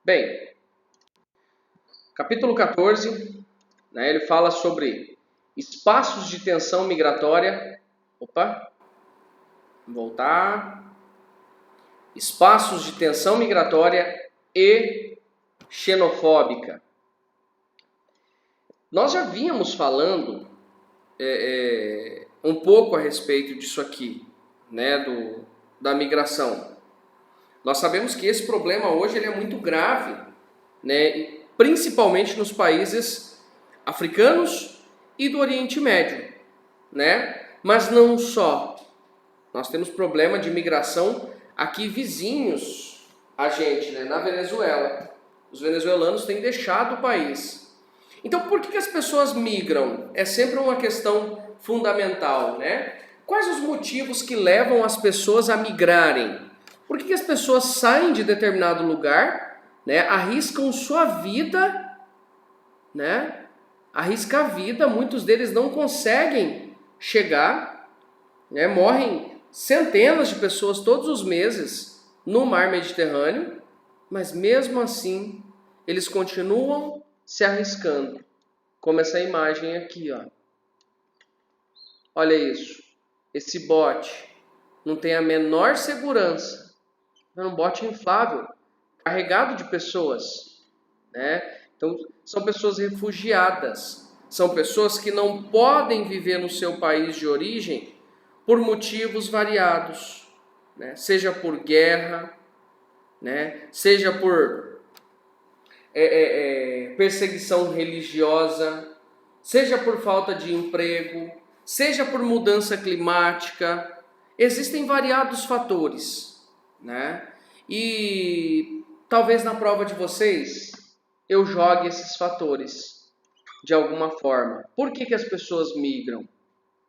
Bem, capítulo 14, né, ele fala sobre espaços de tensão migratória. Voltar. Espaços de tensão migratória e xenofóbica. Nós já vínhamos falando um pouco a respeito disso aqui, né, da migração. Nós sabemos que esse problema hoje ele é muito grave, né, principalmente nos países africanos e do Oriente Médio, né? Mas não só. Nós temos problema de migração aqui vizinhos a gente, né, na Venezuela. Os venezuelanos têm deixado o país. Então, por que as pessoas migram? É sempre uma questão fundamental, né? Quais os motivos que levam as pessoas a migrarem? Por que as pessoas saem de determinado lugar, né, arriscam sua vida, né? Arrisca a vida, muitos deles não conseguem chegar, né? Morrem centenas de pessoas todos os meses no mar Mediterrâneo, mas mesmo assim eles continuam se arriscando, como essa imagem aqui, ó. Olha isso, esse bote não tem a menor segurança, é um bote inflável, carregado de pessoas, né? Então são pessoas refugiadas, são pessoas que não podem viver no seu país de origem por motivos variados, né? Seja por guerra, né? Seja por perseguição religiosa, seja por falta de emprego, seja por mudança climática. Existem variados fatores, né? E talvez na prova de vocês eu jogue esses fatores de alguma forma. Por que as pessoas migram,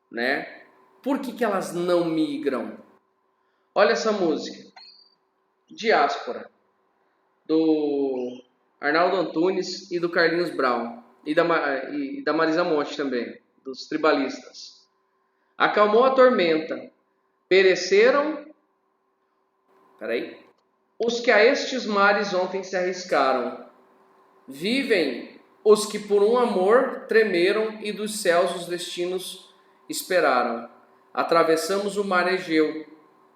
né? Por que elas não migram? Olha essa música, Diáspora, do Arnaldo Antunes e do Carlinhos Brown, e da Marisa Monte também, dos tribalistas. Acalmou a tormenta, pereceram os que a estes mares ontem se arriscaram. Vivem os que por um amor tremeram e dos céus os destinos esperaram. Atravessamos o mar Egeu,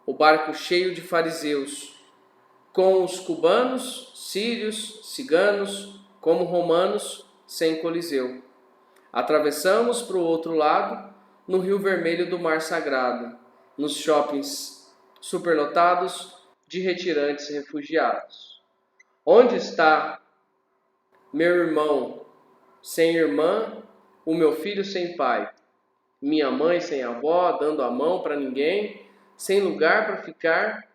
o barco cheio de fariseus, com os cubanos, sírios, ciganos, como romanos, sem coliseu. Atravessamos para o outro lado, no rio vermelho do mar sagrado, nos shoppings superlotados de retirantes refugiados. Onde está meu irmão sem irmã, o meu filho sem pai, minha mãe sem avó, dando a mão para ninguém, sem lugar para ficar,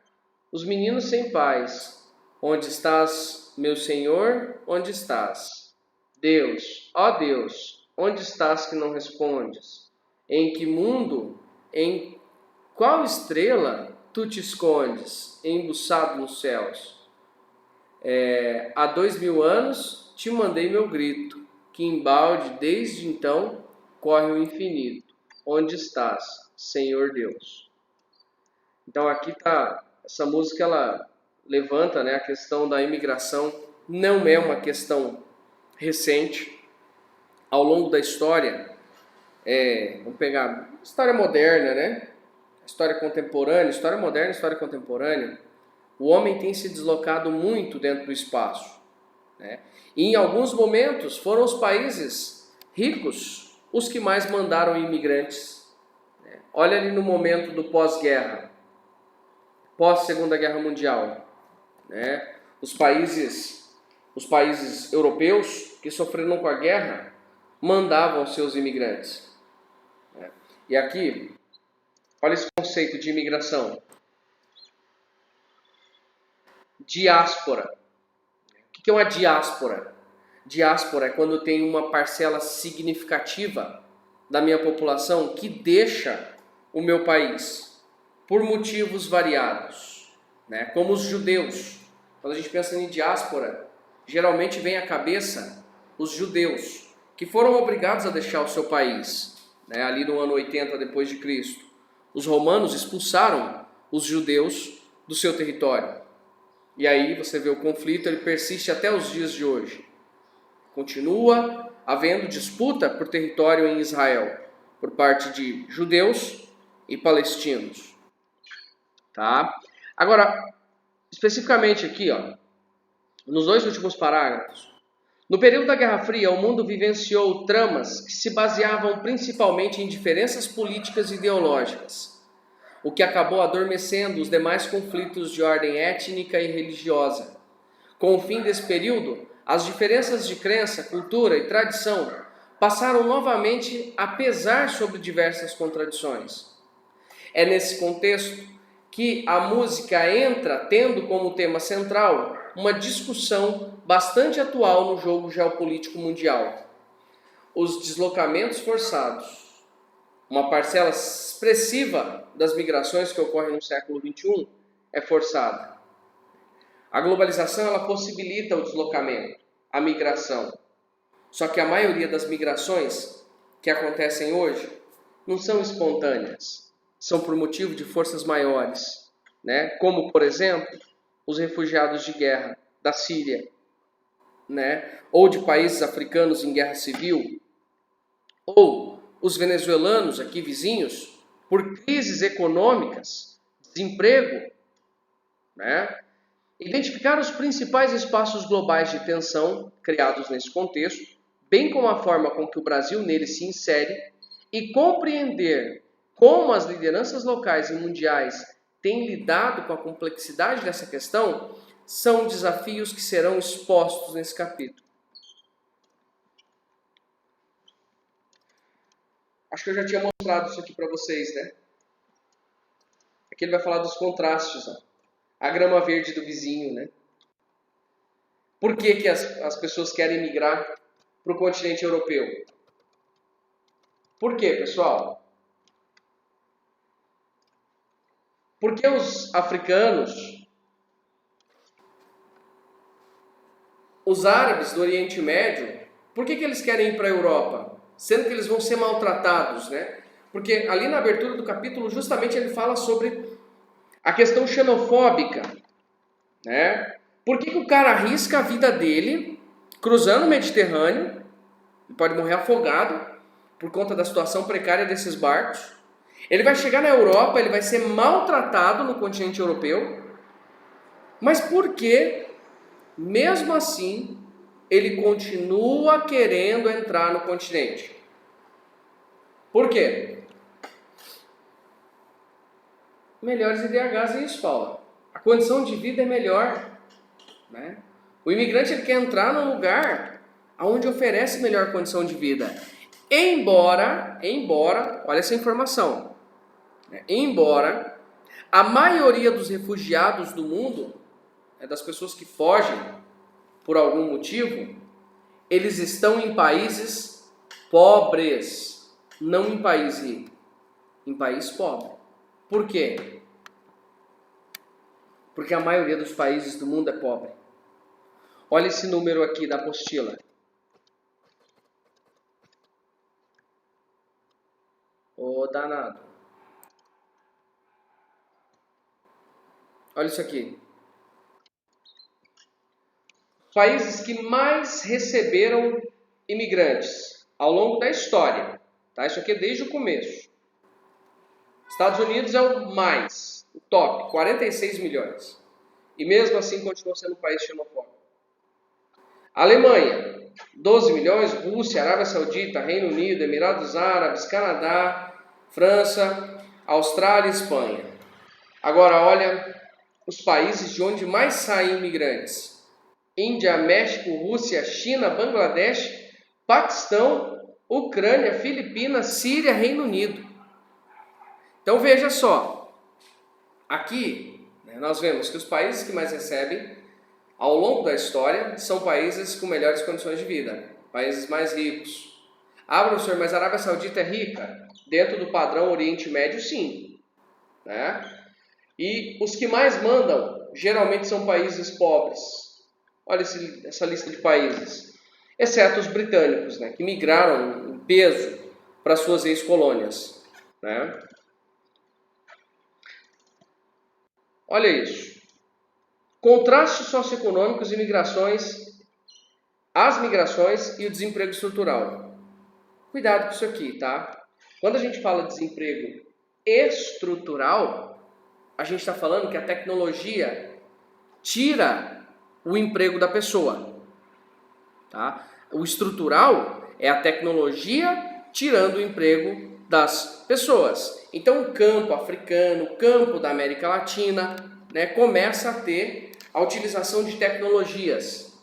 os meninos sem pais? Onde estás, meu Senhor? Onde estás? Deus, ó Deus, onde estás que não respondes? Em que mundo, em qual estrela tu te escondes, embuçado nos céus? Há 2000 anos te mandei meu grito, que embalde desde então corre o infinito. Onde estás, Senhor Deus? Então aqui está, essa música ela levanta, né, a questão da imigração. Não é uma questão recente. Ao longo da história, vamos pegar história moderna, né? História contemporânea, história moderna, história contemporânea. O homem tem se deslocado muito dentro do espaço, né? E em alguns momentos foram os países ricos os que mais mandaram imigrantes, né? Olha ali no momento do pós-guerra, pós-Segunda Guerra Mundial, né? Os países europeus que sofreram com a guerra mandavam seus imigrantes, né? E aqui, olha esse conceito de imigração. Diáspora. O que é uma diáspora? Diáspora é quando tem uma parcela significativa da minha população que deixa o meu país por motivos variados, né? Como os judeus. Quando a gente pensa em diáspora, geralmente vem à cabeça os judeus que foram obrigados a deixar o seu país, né? Ali no ano 80 depois de Cristo. Os romanos expulsaram os judeus do seu território. E aí você vê o conflito, ele persiste até os dias de hoje. Continua havendo disputa por território em Israel, por parte de judeus e palestinos. Tá? Agora, especificamente aqui, nos 2 últimos parágrafos, no período da Guerra Fria, o mundo vivenciou tramas que se baseavam principalmente em diferenças políticas e ideológicas, o que acabou adormecendo os demais conflitos de ordem étnica e religiosa. Com o fim desse período, as diferenças de crença, cultura e tradição passaram novamente a pesar sobre diversas contradições. É nesse contexto que a música entra tendo como tema central uma discussão bastante atual no jogo geopolítico mundial. Os deslocamentos forçados. Uma parcela expressiva das migrações que ocorrem no século XXI é forçada. A globalização ela possibilita o deslocamento, a migração. Só que a maioria das migrações que acontecem hoje não são espontâneas, são por motivo de forças maiores, né? Como, por exemplo, os refugiados de guerra da Síria, né? Ou de países africanos em guerra civil, ou os venezuelanos aqui vizinhos, por crises econômicas, desemprego, né? Identificar os principais espaços globais de tensão criados nesse contexto, bem como a forma com que o Brasil nele se insere, e compreender como as lideranças locais e mundiais têm lidado com a complexidade dessa questão, são desafios que serão expostos nesse capítulo. Acho que eu já tinha mostrado isso aqui para vocês, né? Aqui ele vai falar dos contrastes, a grama verde do vizinho, né? Por que as pessoas querem migrar para o continente europeu? Por quê, pessoal? Porque os africanos, os árabes do Oriente Médio, por que eles querem ir para a Europa? Sendo que eles vão ser maltratados, né? Porque ali na abertura do capítulo, justamente ele fala sobre a questão xenofóbica, né? Por que o cara arrisca a vida dele cruzando o Mediterrâneo, ele pode morrer afogado por conta da situação precária desses barcos. Ele vai chegar na Europa, ele vai ser maltratado no continente europeu. Mas por que, mesmo assim, ele continua querendo entrar no continente? Por quê? Melhores IDHs é isso, Paula. A condição de vida é melhor, né? O imigrante ele quer entrar num lugar onde oferece melhor condição de vida. Embora, olha essa informação, né? Embora a maioria dos refugiados do mundo, das pessoas que fogem por algum motivo, eles estão em países pobres, não em país rico, em país pobre. Por quê? Porque a maioria dos países do mundo é pobre. Olha esse número aqui da apostila. Ô danado. Olha isso aqui. Países que mais receberam imigrantes ao longo da história. Tá? Isso aqui é desde o começo. Estados Unidos é o mais, o top, 46 milhões. E mesmo assim continua sendo um país xenofóbico. Alemanha, 12 milhões. Rússia, Arábia Saudita, Reino Unido, Emirados Árabes, Canadá, França, Austrália e Espanha. Agora olha os países de onde mais saem imigrantes. Índia, México, Rússia, China, Bangladesh, Paquistão, Ucrânia, Filipinas, Síria, Reino Unido. Então veja só, aqui nós vemos que os países que mais recebem ao longo da história são países com melhores condições de vida, países mais ricos. Ah, professor, mas a Arábia Saudita é rica? Dentro do padrão Oriente Médio, sim. Né? E os que mais mandam geralmente são países pobres. Olha essa lista de países. Exceto os britânicos, né, que migraram em peso para suas ex-colônias. Né? Olha isso. Contrastes socioeconômicos e migrações, as migrações e o desemprego estrutural. Cuidado com isso aqui, tá? Quando a gente fala de desemprego estrutural, a gente está falando que a tecnologia tira o emprego da pessoa, tá? O estrutural é a tecnologia tirando o emprego das pessoas. Então, o campo africano, o campo da América Latina, né, começa a ter a utilização de tecnologias,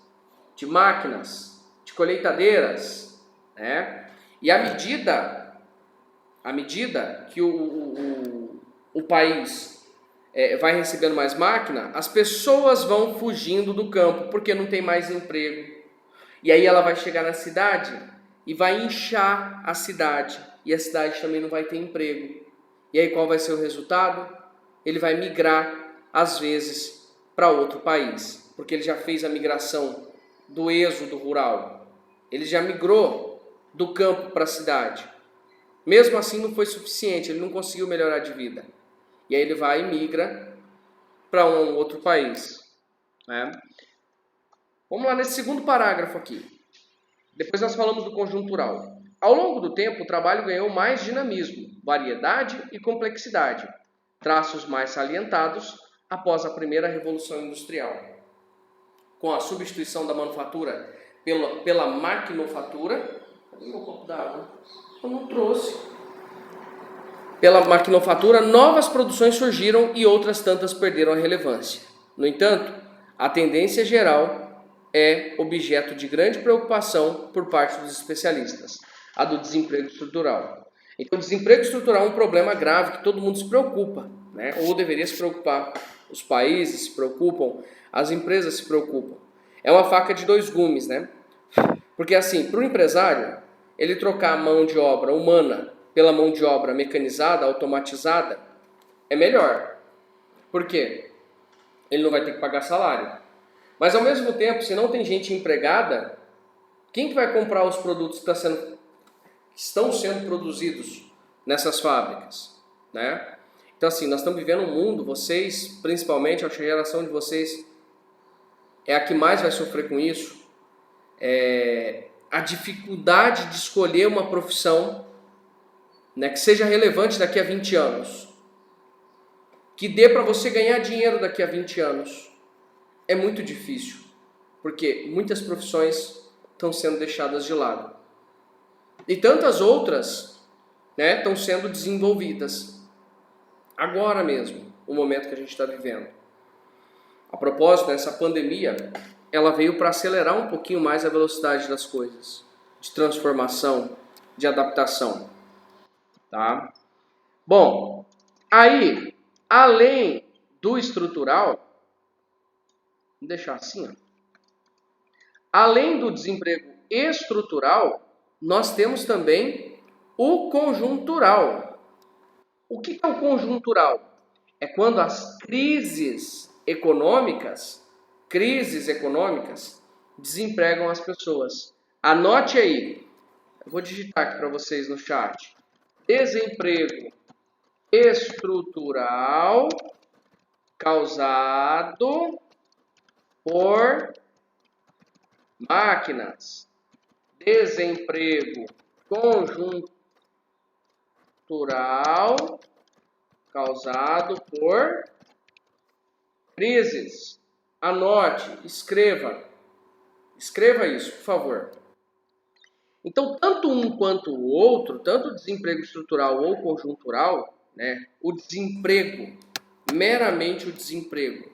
de máquinas, de colheitadeiras, né? E à medida que o país vai recebendo mais máquina, as pessoas vão fugindo do campo porque não tem mais emprego. E aí ela vai chegar na cidade e vai inchar a cidade. E a cidade também não vai ter emprego. E aí qual vai ser o resultado? Ele vai migrar, às vezes, para outro país. Porque ele já fez a migração do êxodo rural. Ele já migrou do campo para a cidade. Mesmo assim não foi suficiente, ele não conseguiu melhorar de vida. E aí ele vai e migra para um outro país, né? Vamos lá nesse segundo parágrafo aqui. Depois nós falamos do conjuntural. Ao longo do tempo, o trabalho ganhou mais dinamismo, variedade e complexidade, traços mais salientados após a primeira Revolução Industrial. Com a substituição da manufatura pela maquinofatura... Cadê meu copo d'água? Eu não trouxe. Pela maquinofatura, novas produções surgiram e outras tantas perderam a relevância. No entanto, a tendência geral é objeto de grande preocupação por parte dos especialistas, a do desemprego estrutural. Então, o desemprego estrutural é um problema grave que todo mundo se preocupa, né? Ou deveria se preocupar. Os países se preocupam, as empresas se preocupam. É uma faca de dois gumes, né? Porque assim, para o empresário, ele trocar a mão de obra humana pela mão de obra mecanizada, automatizada, é melhor. Por quê? Ele não vai ter que pagar salário. Mas ao mesmo tempo, se não tem gente empregada, quem que vai comprar os produtos que estão sendo produzidos nessas fábricas, né? Então assim, nós estamos vivendo um mundo, vocês, principalmente, acho que a geração de vocês é a que mais vai sofrer com isso, a dificuldade de escolher uma profissão, né, que seja relevante daqui a 20 anos, que dê para você ganhar dinheiro daqui a 20 anos. É muito difícil, porque muitas profissões estão sendo deixadas de lado. E tantas outras, né, estão sendo desenvolvidas. Agora mesmo, o momento que a gente está vivendo. A propósito, essa pandemia, ela veio para acelerar um pouquinho mais a velocidade das coisas, de transformação, de adaptação. Tá? Bom, aí, além do estrutural, vou deixar assim, ó. Além do desemprego estrutural, nós temos também o conjuntural. O que é o conjuntural? É quando as crises econômicas desempregam as pessoas. Anote aí, eu vou digitar aqui para vocês no chat. Desemprego estrutural causado por máquinas. Desemprego conjuntural causado por crises. Anote, escreva. Escreva isso, por favor. Então, tanto um quanto o outro, tanto o desemprego estrutural ou conjuntural, né, o desemprego, meramente o desemprego,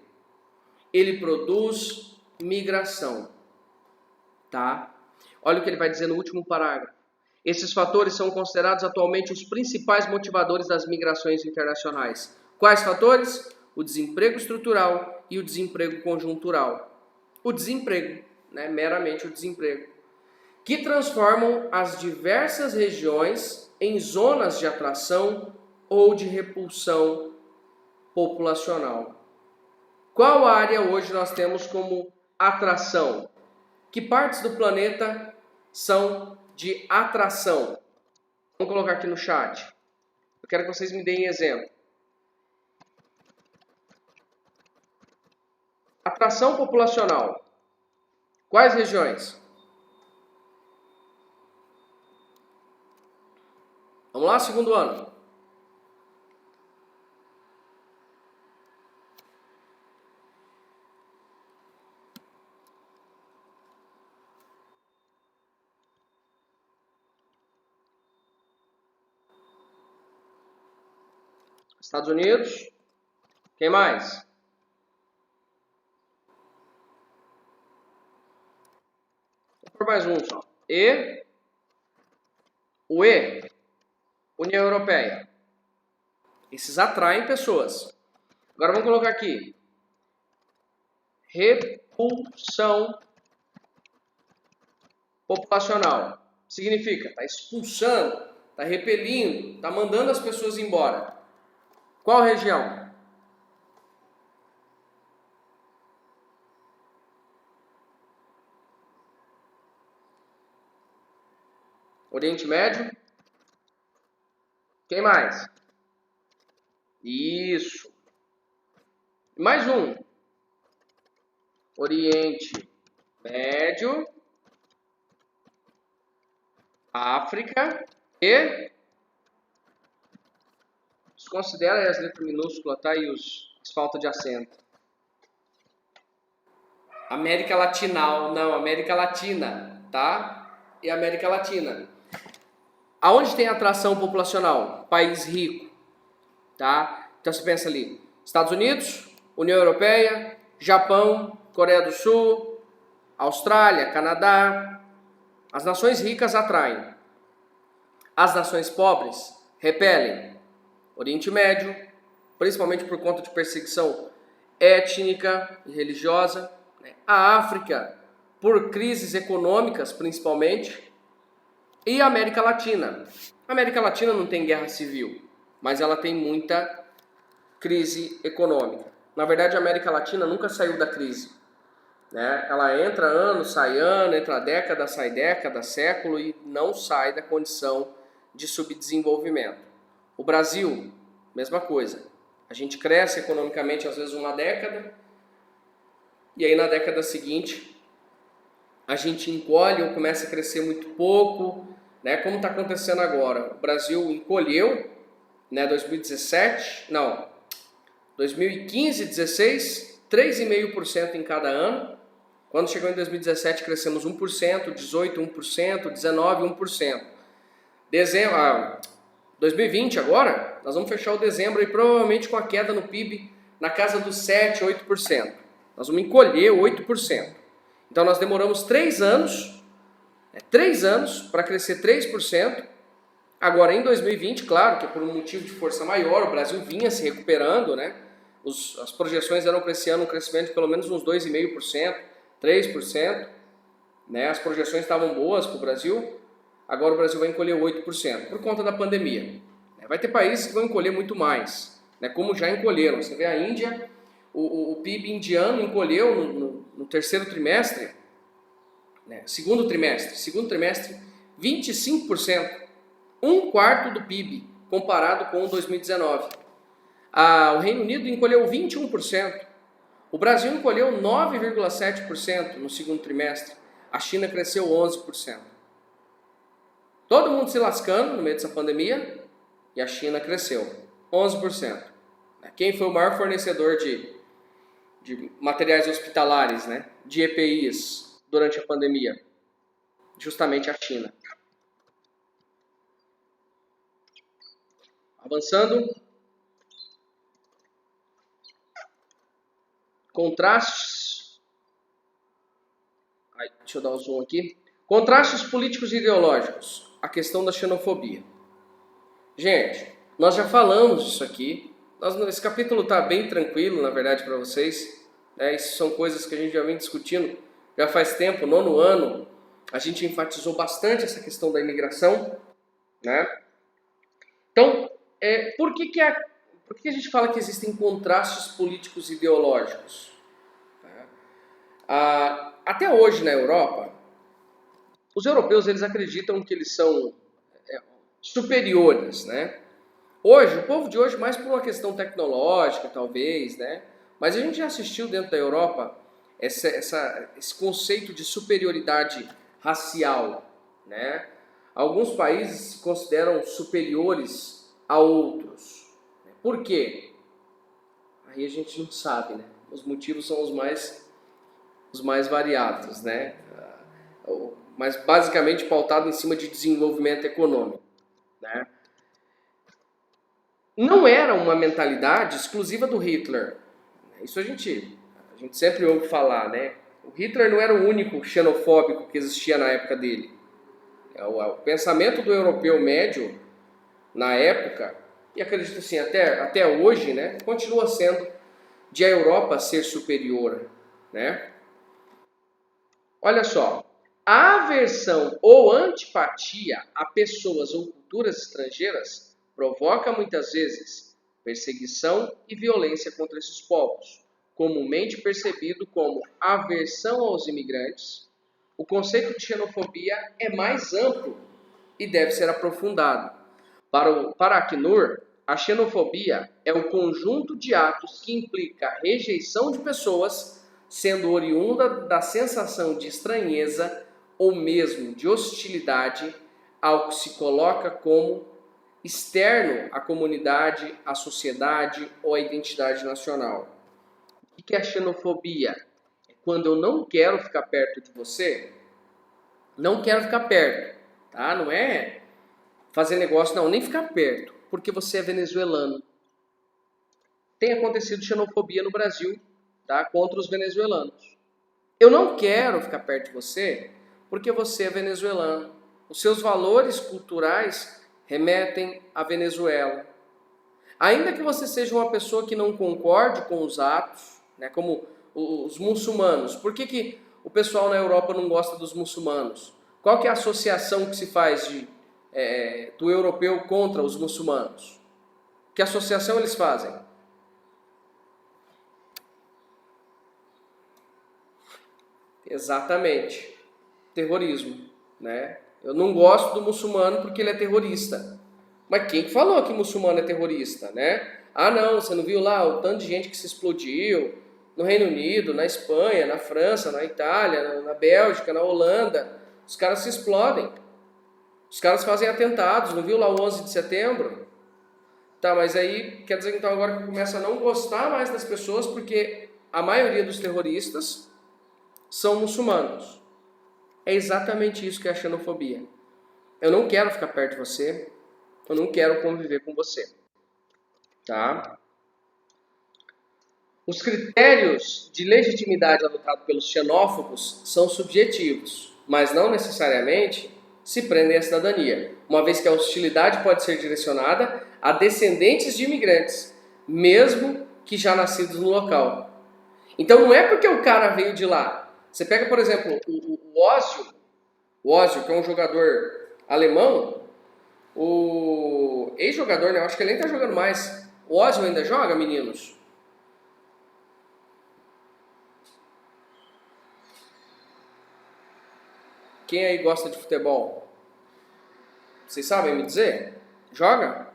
ele produz migração, tá? Olha o que ele vai dizer no último parágrafo. Esses fatores são considerados atualmente os principais motivadores das migrações internacionais. Quais fatores? O desemprego estrutural e o desemprego conjuntural. O desemprego, né, meramente o desemprego, que transformam as diversas regiões em zonas de atração ou de repulsão populacional. Qual área hoje nós temos como atração? Que partes do planeta são de atração? Vamos colocar aqui no chat. Eu quero que vocês me deem exemplo. Atração populacional. Quais regiões? Vamos lá, segundo ano. Estados Unidos. Quem mais? Vou por mais um só. O E, União Europeia. Esses atraem pessoas. Agora vamos colocar aqui. Repulsão populacional. Significa, está expulsando, está repelindo, está mandando as pessoas embora. Qual região? Oriente Médio. Quem mais? Isso. Mais um. Oriente Médio, África e... Desconsidera as letras minúsculas, tá? E as faltas de acento. América Latinal, não, América Latina, tá? E América Latina. Aonde tem atração populacional? País rico, tá? Então você pensa ali, Estados Unidos, União Europeia, Japão, Coreia do Sul, Austrália, Canadá. As nações ricas atraem. As nações pobres repelem. Oriente Médio, principalmente por conta de perseguição étnica e religiosa. A África, por crises econômicas, principalmente. E a América Latina. A América Latina não tem guerra civil, mas ela tem muita crise econômica. Na verdade, a América Latina nunca saiu da crise, né? Ela entra ano, sai ano, entra década, sai década, século e não sai da condição de subdesenvolvimento. O Brasil, mesma coisa. A gente cresce economicamente às vezes uma década e aí na década seguinte a gente encolhe ou começa a crescer muito pouco, né? Como está acontecendo agora. O Brasil encolheu, né? 2015, 16, 3,5% em cada ano. Quando chegou em 2017 crescemos 1%, 18, 1%, 19, 1%. 2020 agora, nós vamos fechar o dezembro e provavelmente com a queda no PIB na casa dos 7, 8%. Nós vamos encolher 8%. Então nós demoramos 3 anos para crescer 3%. Agora em 2020, claro que por um motivo de força maior, o Brasil vinha se recuperando, né? As projeções eram para esse ano um crescimento de pelo menos uns 2,5%, 3%. Né? As projeções estavam boas para o Brasil. Agora o Brasil vai encolher 8% por conta da pandemia. Vai ter países que vão encolher muito mais, né? Como já encolheram. Você vê a Índia, o PIB indiano encolheu no terceiro trimestre, né? Segundo trimestre, 25%, um quarto do PIB, comparado com 2019. O Reino Unido encolheu 21%, o Brasil encolheu 9,7% no segundo trimestre, a China cresceu 11%. Todo mundo se lascando no meio dessa pandemia e a China cresceu 11%. Quem foi o maior fornecedor de materiais hospitalares, né? De EPIs durante a pandemia? Justamente a China. Avançando. Contrastes. Deixa eu dar um zoom aqui. Contrastes políticos e ideológicos. A questão da xenofobia. Gente, nós já falamos disso aqui. Esse capítulo está bem tranquilo, na verdade, para vocês. Isso são coisas que a gente já vem discutindo já faz tempo. 9º ano, a gente enfatizou bastante essa questão da imigração, né? Então, por que a gente fala que existem contrastes políticos e ideológicos? Até hoje na Europa, os europeus eles acreditam que eles são superiores, né? Hoje, o povo de hoje, mais por uma questão tecnológica, talvez, né? Mas a gente já assistiu dentro da Europa esse conceito de superioridade racial, né? Alguns países se consideram superiores a outros. Por quê? Aí a gente não sabe, né? Os motivos são os mais variados, né? Mas basicamente pautado em cima de desenvolvimento econômico, né? Não era uma mentalidade exclusiva do Hitler. Isso a gente sempre ouve falar, né? O Hitler não era o único xenofóbico que existia na época dele. O pensamento do europeu médio, na época, e acredito assim, até hoje, né? Continua sendo de a Europa ser superior, né? Olha só, a aversão ou antipatia a pessoas ou culturas estrangeiras provoca muitas vezes perseguição e violência contra esses povos, comumente percebido como aversão aos imigrantes. O conceito de xenofobia é mais amplo e deve ser aprofundado. Para Acnur, a xenofobia é o conjunto de atos que implica a rejeição de pessoas, sendo oriunda da sensação de estranheza ou mesmo de hostilidade ao que se coloca como externo à comunidade, à sociedade ou à identidade nacional. O que é a xenofobia? É quando eu não quero ficar perto de você, não quero ficar perto, tá? Não é fazer negócio, não, nem ficar perto, porque você é venezuelano. Tem acontecido xenofobia no Brasil, tá? Contra os venezuelanos. Eu não quero ficar perto de você porque você é venezuelano. Os seus valores culturais remetem à Venezuela. Ainda que você seja uma pessoa que não concorde com os atos, né, como os muçulmanos. Por que o pessoal na Europa não gosta dos muçulmanos? Qual que é a associação que se faz do europeu contra os muçulmanos? Que associação eles fazem? Exatamente. Terrorismo, né? Eu não gosto do muçulmano porque ele é terrorista. Mas quem que falou que muçulmano é terrorista, né? Ah, não, você não viu lá o tanto de gente que se explodiu no Reino Unido, na Espanha, na França, na Itália, na Bélgica, na Holanda. Os caras se explodem. Os caras fazem atentados, não viu lá o 11 de setembro? Tá, mas aí quer dizer então agora que começa a não gostar mais das pessoas porque a maioria dos terroristas são muçulmanos. É exatamente isso que é a xenofobia. Eu não quero ficar perto de você, eu não quero conviver com você. Tá? Os critérios de legitimidade adotados pelos xenófobos são subjetivos, mas não necessariamente se prendem à cidadania, uma vez que a hostilidade pode ser direcionada a descendentes de imigrantes, mesmo que já nascidos no local. Então não é porque o cara veio de lá. Você pega, por exemplo, o Ozil, que é um jogador alemão, o ex-jogador, né? Eu acho que ele nem tá jogando mais. O Ozil ainda joga, meninos? Quem aí gosta de futebol? Vocês sabem me dizer? Joga?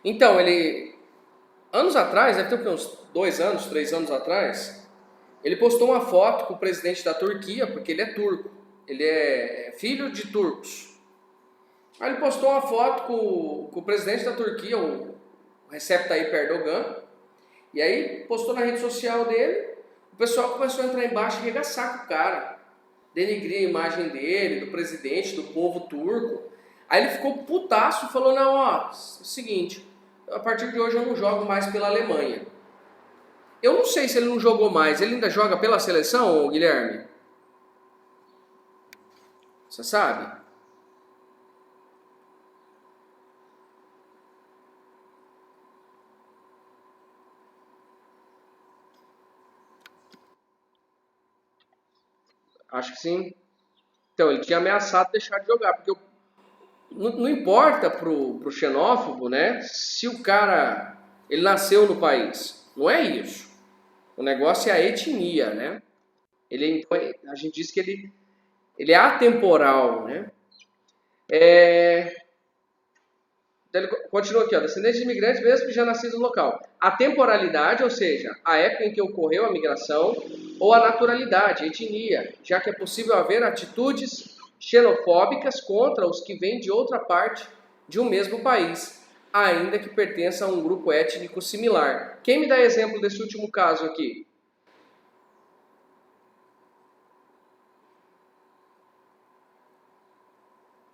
Então, ele... Anos atrás, deve ter uns 2 anos, 3 anos atrás, ele postou uma foto com o presidente da Turquia, porque ele é turco. Ele é filho de turcos. Aí ele postou uma foto com o presidente da Turquia, o Recep Tayyip Erdogan. E aí postou na rede social dele. O pessoal começou a entrar embaixo e arregaçar com o cara. Denegrir a imagem dele, do presidente, do povo turco. Aí ele ficou putaço e falou, não, ó, é o seguinte, a partir de hoje eu não jogo mais pela Alemanha. Eu não sei se ele não jogou mais. Ele ainda joga pela seleção, Guilherme? Você sabe? Acho que sim. Então, ele tinha ameaçado deixar de jogar, porque não importa pro xenófobo, né, se o cara, ele nasceu no país. Não é isso. O negócio é a etnia, né? A gente diz que ele é atemporal, né? Então ele continua aqui, ó, descendentes de imigrantes, mesmo que já nascidos no local. A temporalidade, ou seja, a época em que ocorreu a migração, ou a naturalidade, a etnia, já que é possível haver atitudes xenofóbicas contra os que vêm de outra parte de um mesmo país, ainda que pertença a um grupo étnico similar. Quem me dá exemplo desse último caso aqui?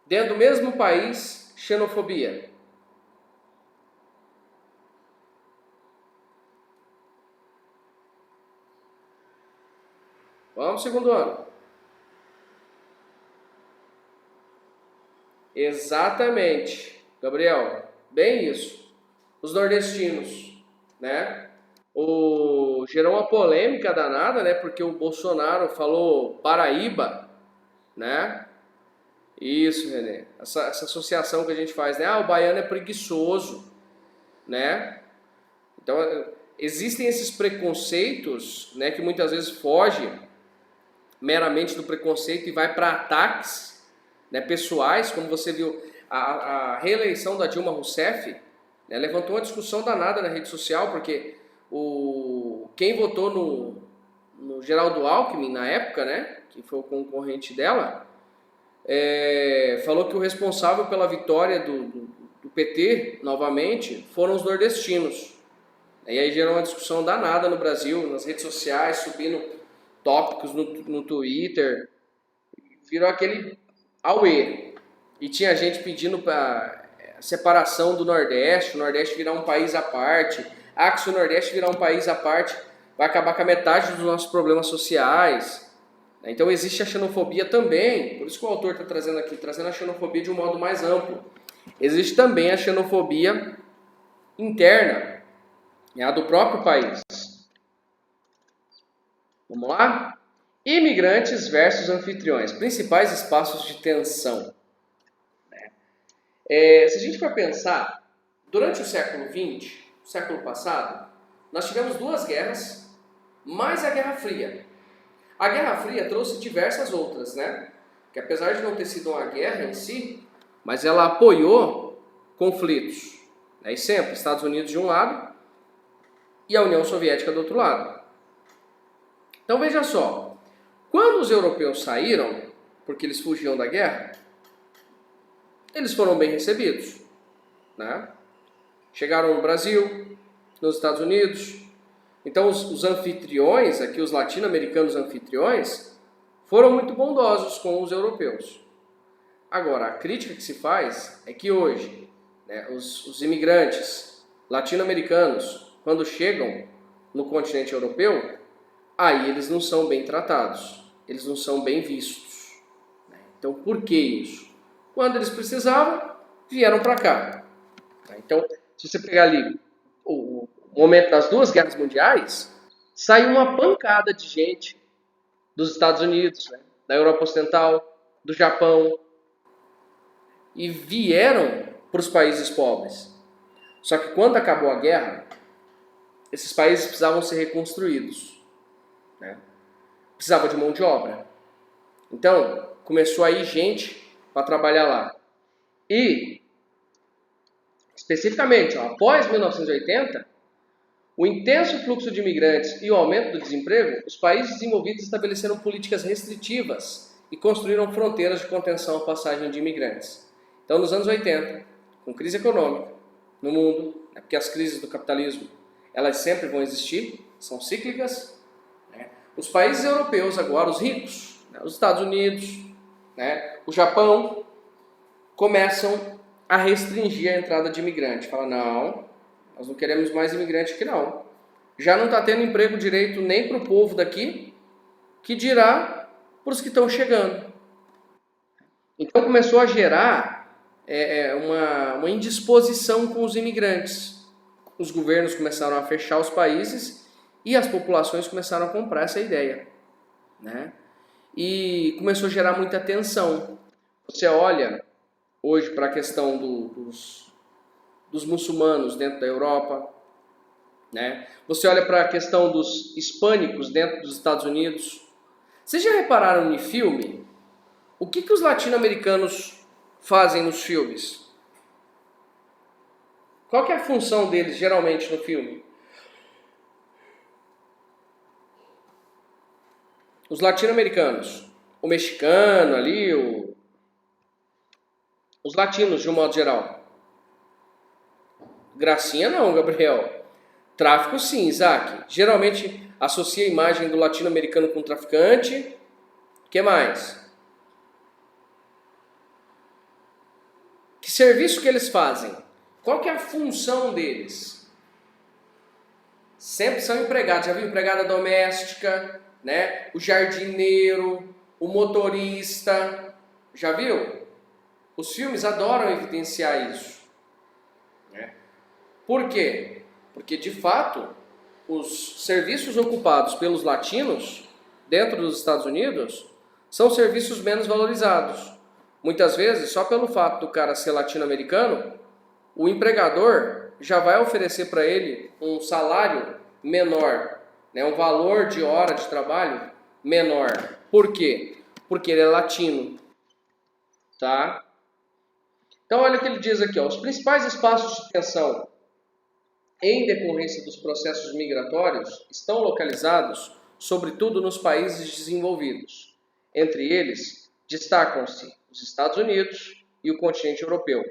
Dentro do mesmo país, xenofobia. Vamos pro segundo ano. Exatamente, Gabriel. Bem isso. Os nordestinos, né? Gerou uma polêmica danada, né? Porque o Bolsonaro falou Paraíba, né? Isso, Renê. Essa associação que a gente faz, né? Ah, o baiano é preguiçoso, né? Então, existem esses preconceitos, né? Que muitas vezes fogem meramente do preconceito e vai para ataques, né, pessoais, como você viu, a reeleição da Dilma Rousseff, né, levantou uma discussão danada na rede social, porque quem votou no Geraldo Alckmin na época, né, que foi o concorrente dela, falou que o responsável pela vitória do PT, novamente, foram os nordestinos. E aí gerou uma discussão danada no Brasil, nas redes sociais, subindo tópicos no Twitter, virou aquele auê. E tinha gente pedindo para separação do Nordeste, o Nordeste virar um país à parte. Ah, que se o Nordeste virar um país à parte, vai acabar com a metade dos nossos problemas sociais. Então existe a xenofobia também, por isso que o autor está trazendo aqui, trazendo a xenofobia de um modo mais amplo. Existe também a xenofobia interna, a do próprio país. Vamos lá? Imigrantes versus anfitriões, principais espaços de tensão. Se a gente for pensar, durante o século XX, o século passado, nós tivemos duas guerras, mais a Guerra Fria. A Guerra Fria trouxe diversas outras, né? Que apesar de não ter sido uma guerra em si, mas ela apoiou conflitos. E sempre, Estados Unidos de um lado e a União Soviética do outro lado. Então veja só, quando os europeus saíram, porque eles fugiam da guerra, eles foram bem recebidos, né? Chegaram no Brasil, nos Estados Unidos. Então os anfitriões, aqui os latino-americanos anfitriões, foram muito bondosos com os europeus. Agora, a crítica que se faz é que hoje, né, os imigrantes latino-americanos, quando chegam no continente europeu, aí eles não são bem tratados, eles não são bem vistos. Então, por que isso? Quando eles precisavam, vieram para cá. Então, se você pegar ali o momento das duas guerras mundiais, saiu uma pancada de gente dos Estados Unidos, né, da Europa Ocidental, do Japão, e vieram para os países pobres. Só que quando acabou a guerra, esses países precisavam ser reconstruídos. Né? Precisava de mão de obra. Então, começou a ir gente para trabalhar lá. E, especificamente, após 1980, o intenso fluxo de imigrantes e o aumento do desemprego, os países desenvolvidos estabeleceram políticas restritivas e construíram fronteiras de contenção à passagem de imigrantes. Então, nos anos 80, com crise econômica no mundo, porque as crises do capitalismo, elas sempre vão existir, são cíclicas, os países europeus agora, os ricos, né, os Estados Unidos, né, o Japão, começam a restringir a entrada de imigrante. Fala, não, nós não queremos mais imigrante aqui não. Já não está tendo emprego direito nem para o povo daqui, que dirá para os que estão chegando. Então começou a gerar uma indisposição com os imigrantes. Os governos começaram a fechar os países e as populações começaram a comprar essa ideia, né? E começou a gerar muita tensão. Você olha hoje para a questão dos muçulmanos dentro da Europa, né? Você olha para a questão dos hispânicos dentro dos Estados Unidos. Vocês já repararam em filme? O que os latino-americanos fazem nos filmes? Qual que é a função deles, geralmente, no filme? Os latino-americanos, o mexicano ali, os latinos, de um modo geral. Gracinha não, Gabriel. Tráfico sim, Isaac. Geralmente associa a imagem do latino-americano com traficante. O que mais? Que serviço que eles fazem? Qual que é a função deles? Sempre são empregados. Já viu empregada doméstica, né? O jardineiro, o motorista. Já viu? Os filmes adoram evidenciar isso. Né? Por quê? Porque, de fato, os serviços ocupados pelos latinos dentro dos Estados Unidos são serviços menos valorizados. Muitas vezes, só pelo fato do cara ser latino-americano, o empregador já vai oferecer para ele um salário menor, né? Um valor de hora de trabalho menor. Por quê? Porque ele é latino. Tá? Então, olha o que ele diz aqui. Ó. Os principais espaços de tensão em decorrência dos processos migratórios estão localizados, sobretudo, nos países desenvolvidos. Entre eles, destacam-se os Estados Unidos e o continente europeu,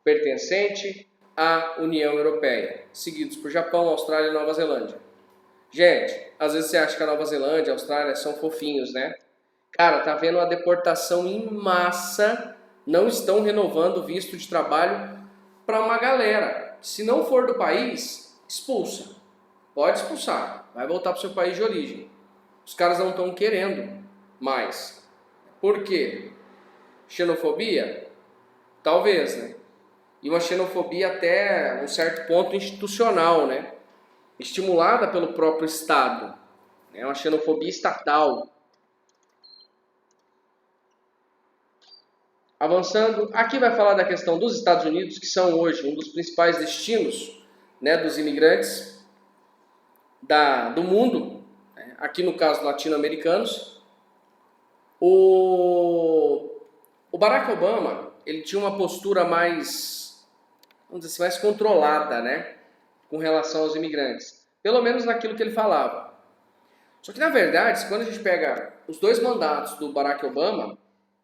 pertencente à União Europeia, seguidos por Japão, Austrália e Nova Zelândia. Gente, às vezes você acha que a Nova Zelândia e a Austrália são fofinhos, né? Cara, tá vendo a deportação em massa, não estão renovando o visto de trabalho para uma galera. Se não for do país, expulsa. Pode expulsar, vai voltar para o seu país de origem. Os caras não estão querendo mais. Por quê? Xenofobia? Talvez, né? E uma xenofobia até um certo ponto institucional, né? Estimulada pelo próprio Estado. É uma xenofobia estatal. Avançando, aqui vai falar da questão dos Estados Unidos, que são hoje um dos principais destinos, né, dos imigrantes do mundo, né, aqui no caso latino-americanos. O Barack Obama, ele tinha uma postura mais, vamos dizer assim, mais controlada, né, com relação aos imigrantes, pelo menos naquilo que ele falava. Só que na verdade, quando a gente pega os dois mandatos do Barack Obama,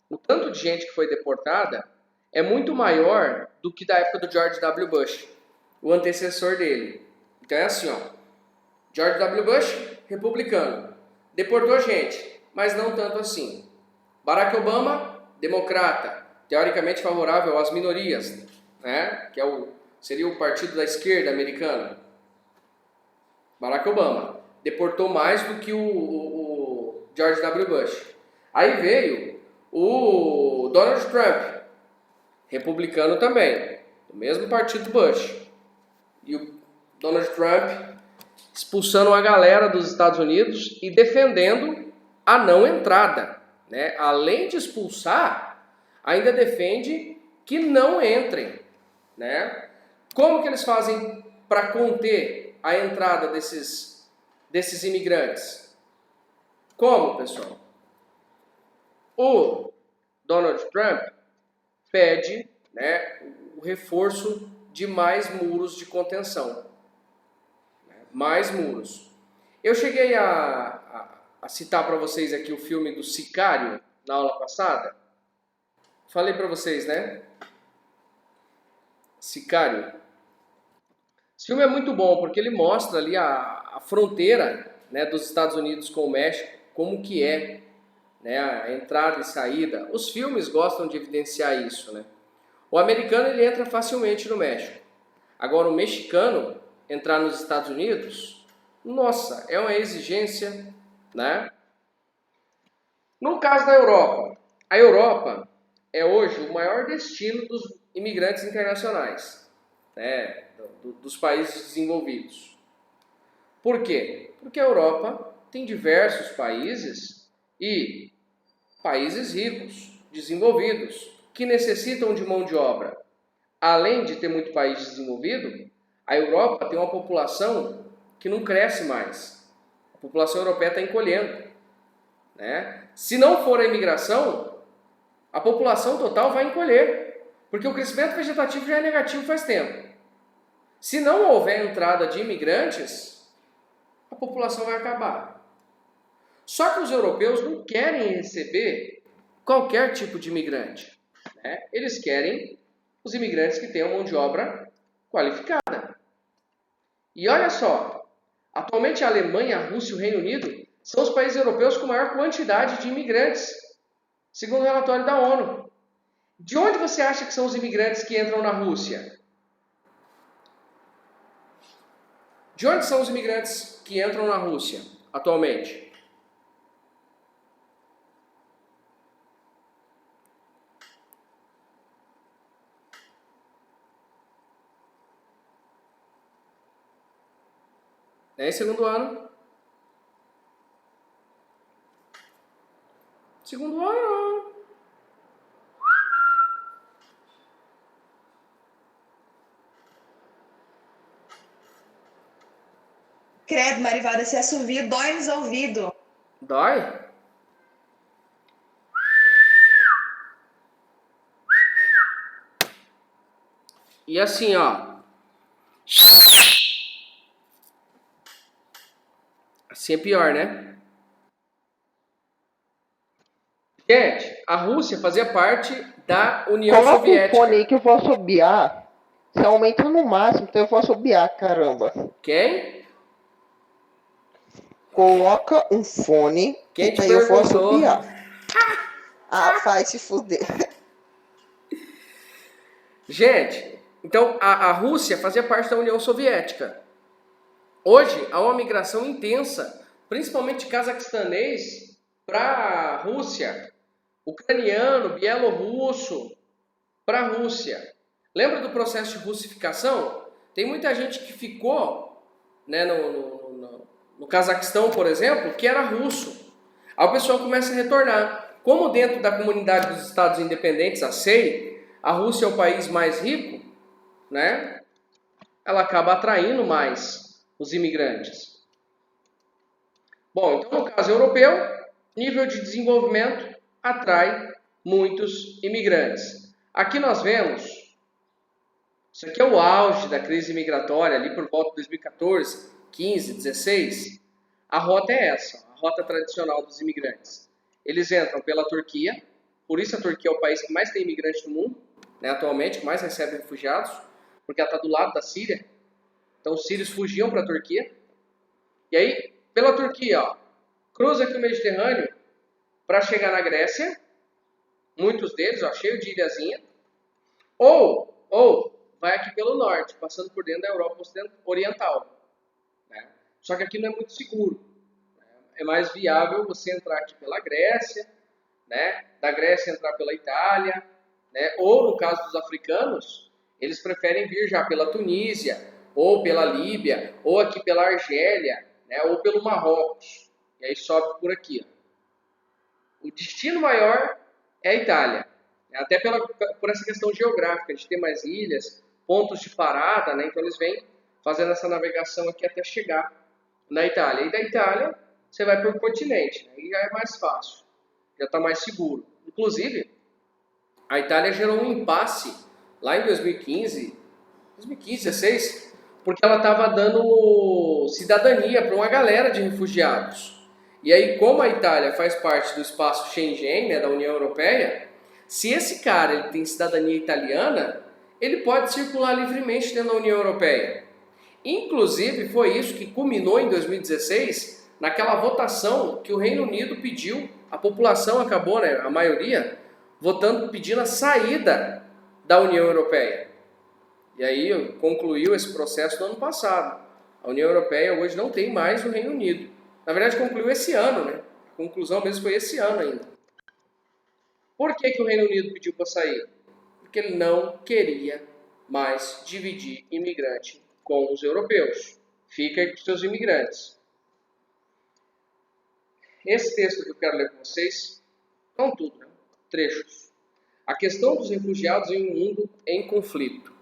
o tanto de gente que foi deportada é muito maior do que da época do George W. Bush, o antecessor dele. Então é assim, ó. George W. Bush, republicano, deportou gente, mas não tanto assim. Barack Obama, democrata, teoricamente favorável às minorias, né? Que seria o partido da esquerda americana. Barack Obama deportou mais do que o George W. Bush. Aí veio o Donald Trump, republicano também, do mesmo partido Bush. E o Donald Trump expulsando a galera dos Estados Unidos e defendendo a não entrada. Né? Além de expulsar, ainda defende que não entrem. Né? Como que eles fazem para conter a entrada desses imigrantes? Como, pessoal? O Donald Trump pede, né, o reforço de mais muros de contenção. Mais muros. Eu cheguei a citar para vocês aqui o filme do Sicário na aula passada. Falei para vocês, né? Sicário. Esse filme é muito bom porque ele mostra ali a fronteira, né, dos Estados Unidos com o México, como que é, né, a entrada e saída. Os filmes gostam de evidenciar isso, né? O americano ele entra facilmente no México. Agora o mexicano entrar nos Estados Unidos, nossa, é uma exigência, né? No caso da Europa, a Europa é hoje o maior destino dos imigrantes internacionais, né, dos países desenvolvidos. Por quê? Porque a Europa tem diversos países e países ricos, desenvolvidos, que necessitam de mão de obra. Além de ter muito país desenvolvido, a Europa tem uma população que não cresce mais. A população europeia está encolhendo. Né? Se não for a imigração, a população total vai encolher. Porque o crescimento vegetativo já é negativo faz tempo. Se não houver entrada de imigrantes, a população vai acabar. Só que os europeus não querem receber qualquer tipo de imigrante, né? Eles querem os imigrantes que tenham mão de obra qualificada. E olha só, atualmente a Alemanha, a Rússia e o Reino Unido são os países europeus com maior quantidade de imigrantes, segundo o relatório da ONU. De onde você acha que são os imigrantes que entram na Rússia? De onde são os imigrantes que entram na Rússia atualmente? Segundo ano. Segundo ano. Credo, Marivada, esse assovio dói nos ouvidos. Dói? E assim, ó. Assim é pior, né? Gente, a Rússia fazia parte da União Coloca o Soviética. fone aí que eu vou assobiar. Você aumenta no máximo, então eu vou assobiar, caramba. Quem? Coloca um fone Quem que te aí eu vou perguntou? assobiar. Ah, vai se fuder. Gente, então a Rússia fazia parte da União Soviética. Hoje há uma migração intensa, principalmente cazaquestanês para a Rússia, ucraniano, bielorrusso para a Rússia. Lembra do processo de russificação? Tem muita gente que ficou, né, no Cazaquistão, por exemplo, que era russo. Aí o pessoal começa a retornar. Como dentro da comunidade dos Estados Independentes, a CEI, a Rússia é o país mais rico, né? Ela acaba atraindo mais os imigrantes. Bom, então no caso europeu, nível de desenvolvimento atrai muitos imigrantes. Aqui nós vemos, isso aqui é o auge da crise migratória, ali por volta de 2014, 15, 16. A rota é essa, a rota tradicional dos imigrantes. Eles entram pela Turquia, por isso a Turquia é o país que mais tem imigrantes do mundo, né, atualmente, que mais recebe refugiados, porque ela está do lado da Síria. Então os sírios fugiam para a Turquia. E aí, pela Turquia, ó, cruza aqui o Mediterrâneo para chegar na Grécia, muitos deles, ó, cheio de ilhazinha, ou vai aqui pelo norte, passando por dentro da Europa Oriental. Né? Só que aqui não é muito seguro. Né? É mais viável você entrar aqui pela Grécia, né? Da Grécia entrar pela Itália, né? Ou no caso dos africanos, eles preferem vir já pela Tunísia, ou pela Líbia, ou aqui pela Argélia, né? Ou pelo Marrocos. E aí sobe por aqui. Ó. O destino maior é a Itália. Até por essa questão geográfica, de ter mais ilhas, pontos de parada, né? Então eles vêm fazendo essa navegação aqui até chegar na Itália. E da Itália, você vai para o continente, né? E já é mais fácil, já está mais seguro. Inclusive, a Itália gerou um impasse lá em 2015, 2016, porque ela estava dando cidadania para uma galera de refugiados. E aí, como a Itália faz parte do espaço Schengen, né, da União Europeia, se esse cara ele tem cidadania italiana, ele pode circular livremente dentro da União Europeia. Inclusive, foi isso que culminou em 2016, naquela votação que o Reino Unido pediu, a população acabou, né, a maioria, votando, pedindo a saída da União Europeia. E aí concluiu esse processo no ano passado. A União Europeia hoje não tem mais o Reino Unido. Na verdade, concluiu esse ano, né? A conclusão mesmo foi esse ano ainda. Por que o Reino Unido pediu para sair? Porque ele não queria mais dividir imigrante com os europeus. Fica aí com seus imigrantes. Esse texto que eu quero ler com vocês, não tudo, né? Trechos. A questão dos refugiados em um mundo em conflito.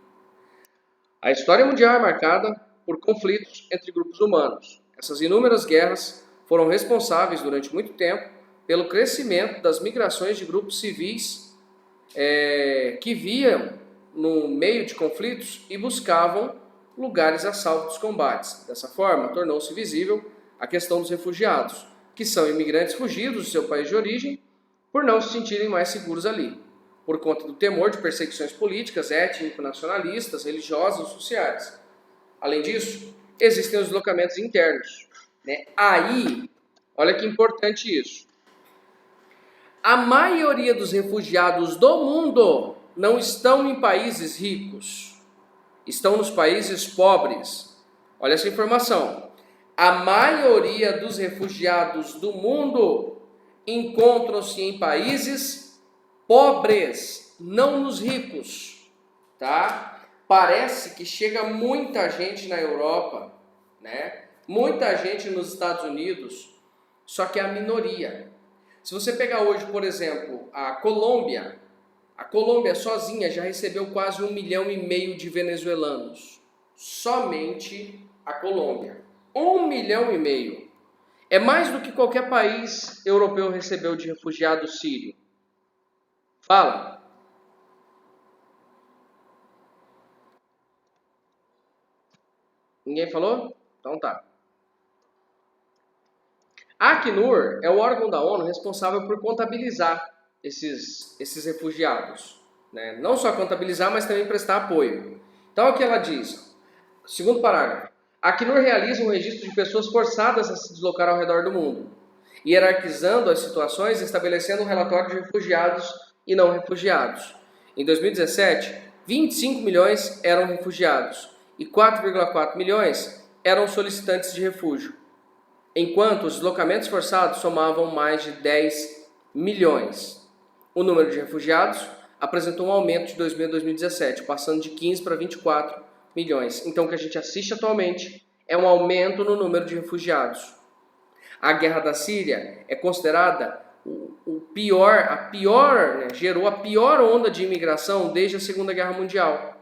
A história mundial é marcada por conflitos entre grupos humanos. Essas inúmeras guerras foram responsáveis durante muito tempo pelo crescimento das migrações de grupos civis que viam no meio de conflitos e buscavam lugares a salvo dos combates. Dessa forma, tornou-se visível a questão dos refugiados, que são imigrantes fugidos do seu país de origem por não se sentirem mais seguros ali, por conta do temor de perseguições políticas, étnico-nacionalistas, religiosas ou sociais. Além disso, existem os deslocamentos internos, né? Aí, olha que importante isso. A maioria dos refugiados do mundo não estão em países ricos, estão nos países pobres. Olha essa informação. A maioria dos refugiados do mundo encontram-se em países pobres, não nos ricos, tá? Parece que chega muita gente na Europa, né? Muita gente nos Estados Unidos, só que é a minoria. Se você pegar hoje, por exemplo, a Colômbia sozinha já recebeu quase 1,5 milhão de venezuelanos. Somente a Colômbia. 1,5 milhão. É mais do que qualquer país europeu recebeu de refugiado sírio. Fala. Ninguém falou? Então tá. A Acnur é o órgão da ONU responsável por contabilizar esses refugiados, né? Não só contabilizar, mas também prestar apoio. Então, o que ela diz? Segundo parágrafo. A Acnur realiza um registro de pessoas forçadas a se deslocar ao redor do mundo, hierarquizando as situações e estabelecendo um relatório de refugiados e não refugiados. Em 2017, 25 milhões eram refugiados e 4,4 milhões eram solicitantes de refúgio, enquanto os deslocamentos forçados somavam mais de 10 milhões. O número de refugiados apresentou um aumento de 2000 a 2017, passando de 15 para 24 milhões. Então, o que a gente assiste atualmente é um aumento no número de refugiados. A guerra da Síria é considerada gerou a pior onda de imigração desde a Segunda Guerra Mundial.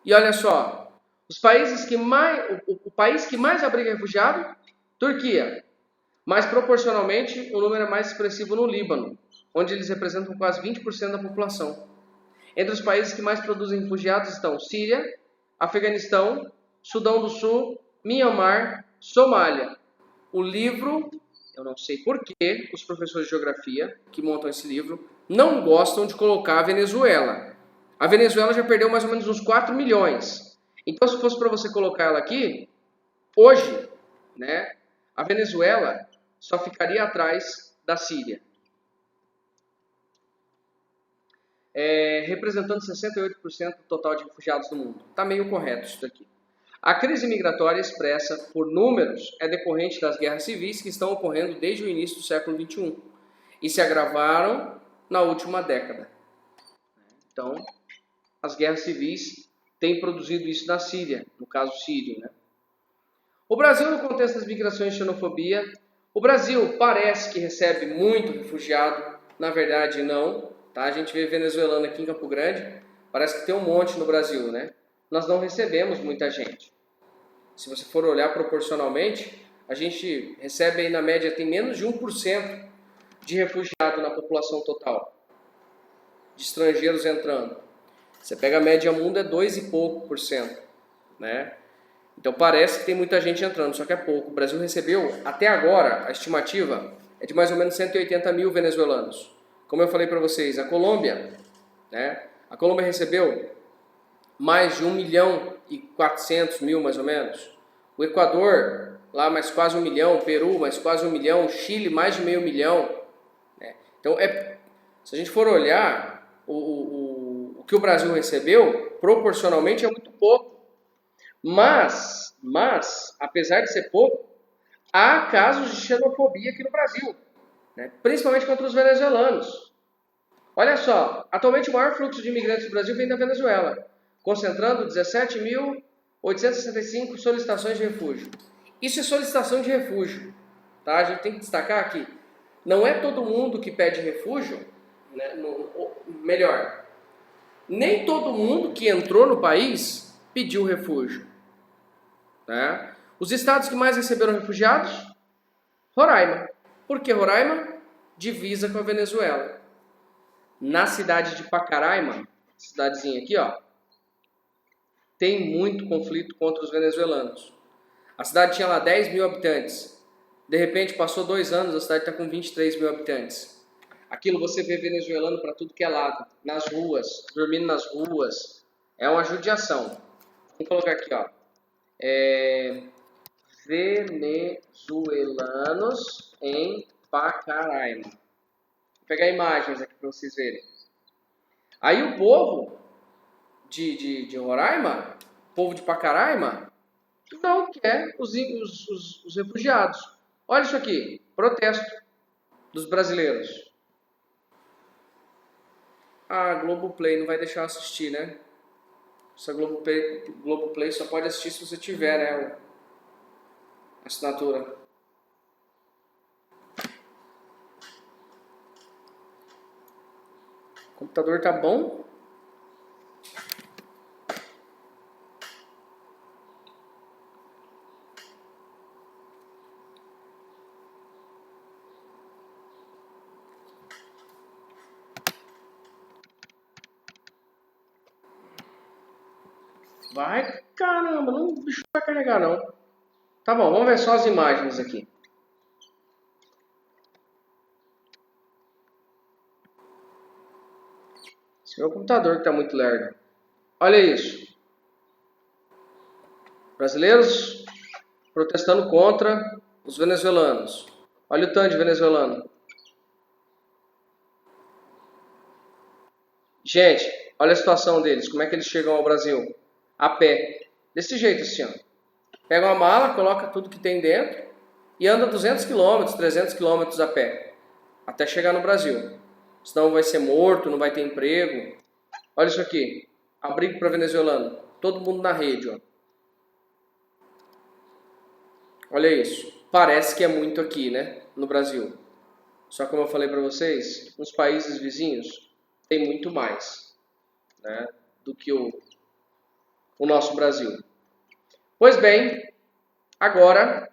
E olha só, o país que mais abriga refugiado, Turquia. Mas proporcionalmente o número é mais expressivo no Líbano, onde eles representam quase 20% da população. Entre os países que mais produzem refugiados estão Síria, Afeganistão, Sudão do Sul, Mianmar, Somália. O livro, eu não sei porquê, os professores de geografia que montam esse livro não gostam de colocar a Venezuela. A Venezuela já perdeu mais ou menos uns 4 milhões. Então, se fosse para você colocar ela aqui, hoje, né, a Venezuela só ficaria atrás da Síria, representando 68% do total de refugiados do mundo. Está meio correto isso daqui. A crise migratória expressa por números é decorrente das guerras civis que estão ocorrendo desde o início do século XXI e se agravaram na última década. Então, as guerras civis têm produzido isso na Síria, no caso sírio, né? O Brasil, no contexto das migrações e xenofobia, o Brasil parece que recebe muito refugiado, na verdade não, tá? A gente vê venezuelano aqui em Campo Grande, parece que tem um monte no Brasil, né? Nós não recebemos muita gente. Se você for olhar proporcionalmente, a gente recebe aí na média, tem menos de 1% de refugiado na população total, de estrangeiros entrando. Você pega a média mundo, é 2 e pouco por cento, né? Então parece que tem muita gente entrando, só que é pouco. O Brasil recebeu, até agora, a estimativa é de mais ou menos 180 mil venezuelanos. Como eu falei para vocês, a Colômbia, né? A Colômbia recebeu mais de 1.400.000 mais ou menos. O Equador, lá mais quase 1 milhão. Peru, mais quase 1 milhão. Chile, mais de meio milhão. Né? Então, se a gente for olhar, o que o Brasil recebeu, proporcionalmente é muito pouco. Mas, apesar de ser pouco, há casos de xenofobia aqui no Brasil, né? Principalmente contra os venezuelanos. Olha só, atualmente o maior fluxo de imigrantes do Brasil vem da Venezuela, concentrando 17.865 solicitações de refúgio. Isso é solicitação de refúgio, tá? A gente tem que destacar aqui, não é todo mundo que pede refúgio, né? Melhor, nem todo mundo que entrou no país pediu refúgio. Né? Os estados que mais receberam refugiados? Roraima. Por que Roraima? Divisa com a Venezuela. Na cidade de Pacaraima, cidadezinha aqui, ó, tem muito conflito contra os venezuelanos. A cidade tinha lá 10 mil habitantes. De repente, passou 2 anos, a cidade está com 23 mil habitantes. Aquilo você vê venezuelano para tudo que é lado, nas ruas, dormindo nas ruas. É uma judiação. Vamos colocar aqui, ó. Venezuelanos em Pacaraima. Vou pegar imagens aqui para vocês verem. Aí o povo de Roraima, o povo de Pacaraima, não quer os refugiados. Olha isso aqui, protesto dos brasileiros. A Globoplay não vai deixar eu assistir, né? Essa Globoplay só pode assistir se você tiver, né, a assinatura. O computador tá bom? Vai, caramba, não, o bicho não vai carregar não. Tá bom, vamos ver só as imagens aqui. Esse meu computador que tá muito lerdo. Olha isso. Brasileiros protestando contra os venezuelanos. Olha o tanto de venezuelano. Gente, olha a situação deles. Como é que eles chegam ao Brasil? A pé. Desse jeito assim, ó. Pega uma mala, coloca tudo que tem dentro e anda 200 km, 300 km a pé. Até chegar no Brasil. Senão vai ser morto, não vai ter emprego. Olha isso aqui. Abrigo para venezuelano. Todo mundo na rede, ó. Olha isso. Parece que é muito aqui, né? No Brasil. Só que como eu falei para vocês, nos países vizinhos tem muito mais, né, do que o nosso Brasil. Pois bem, agora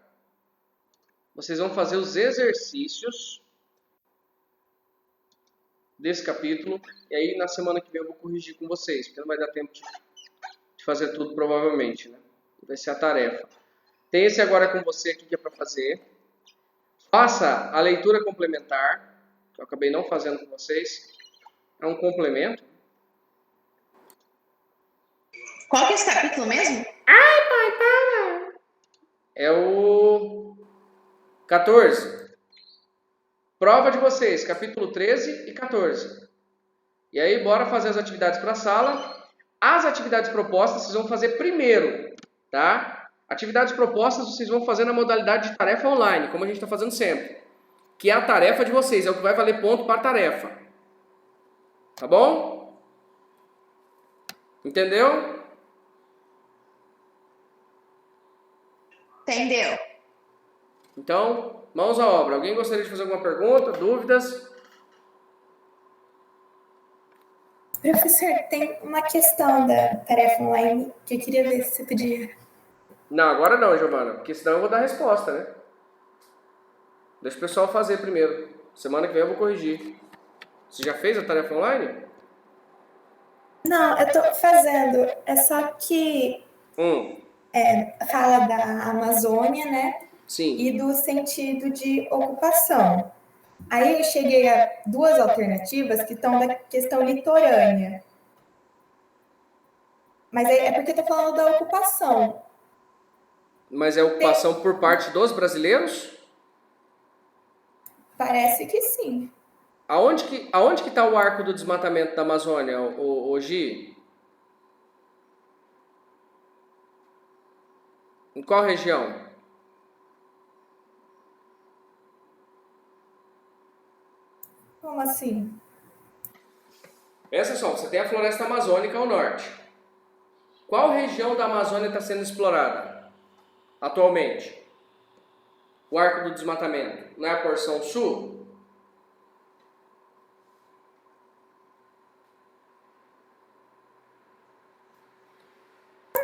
vocês vão fazer os exercícios desse capítulo. E aí na semana que vem eu vou corrigir com vocês, porque não vai dar tempo de fazer tudo provavelmente, né? Vai ser a tarefa. Tem esse agora com você aqui que é para fazer. Faça a leitura complementar, que eu acabei não fazendo com vocês. É um complemento. Qual que é esse capítulo mesmo? Ai, pai, para! É o 14. Prova de vocês, capítulo 13 e 14. E aí, bora fazer as atividades para a sala. As atividades propostas vocês vão fazer primeiro, tá? Atividades propostas vocês vão fazer na modalidade de tarefa online, como a gente está fazendo sempre. Que é a tarefa de vocês, é o que vai valer ponto para a tarefa. Tá bom? Entendeu? Entendeu? Então, mãos à obra. Alguém gostaria de fazer alguma pergunta, dúvidas? Professor, tem uma questão da tarefa online que eu queria ver se você podia. Não, agora não, Giovana, porque senão eu vou dar a resposta, né? Deixa o pessoal fazer primeiro. Semana que vem eu vou corrigir. Você já fez a tarefa online? Não, eu tô fazendo. É só que fala da Amazônia, né? Sim. E do sentido de ocupação. Aí eu cheguei a 2 alternativas que estão da questão litorânea. Mas é porque eu tô falando da ocupação. Mas é ocupação por parte dos brasileiros? Parece que sim. Aonde que está o arco do desmatamento da Amazônia, o Gi? Em qual região? Como assim? Pensa só, você tem a floresta amazônica ao norte. Qual região da Amazônia está sendo explorada atualmente? O arco do desmatamento. Não é a porção sul?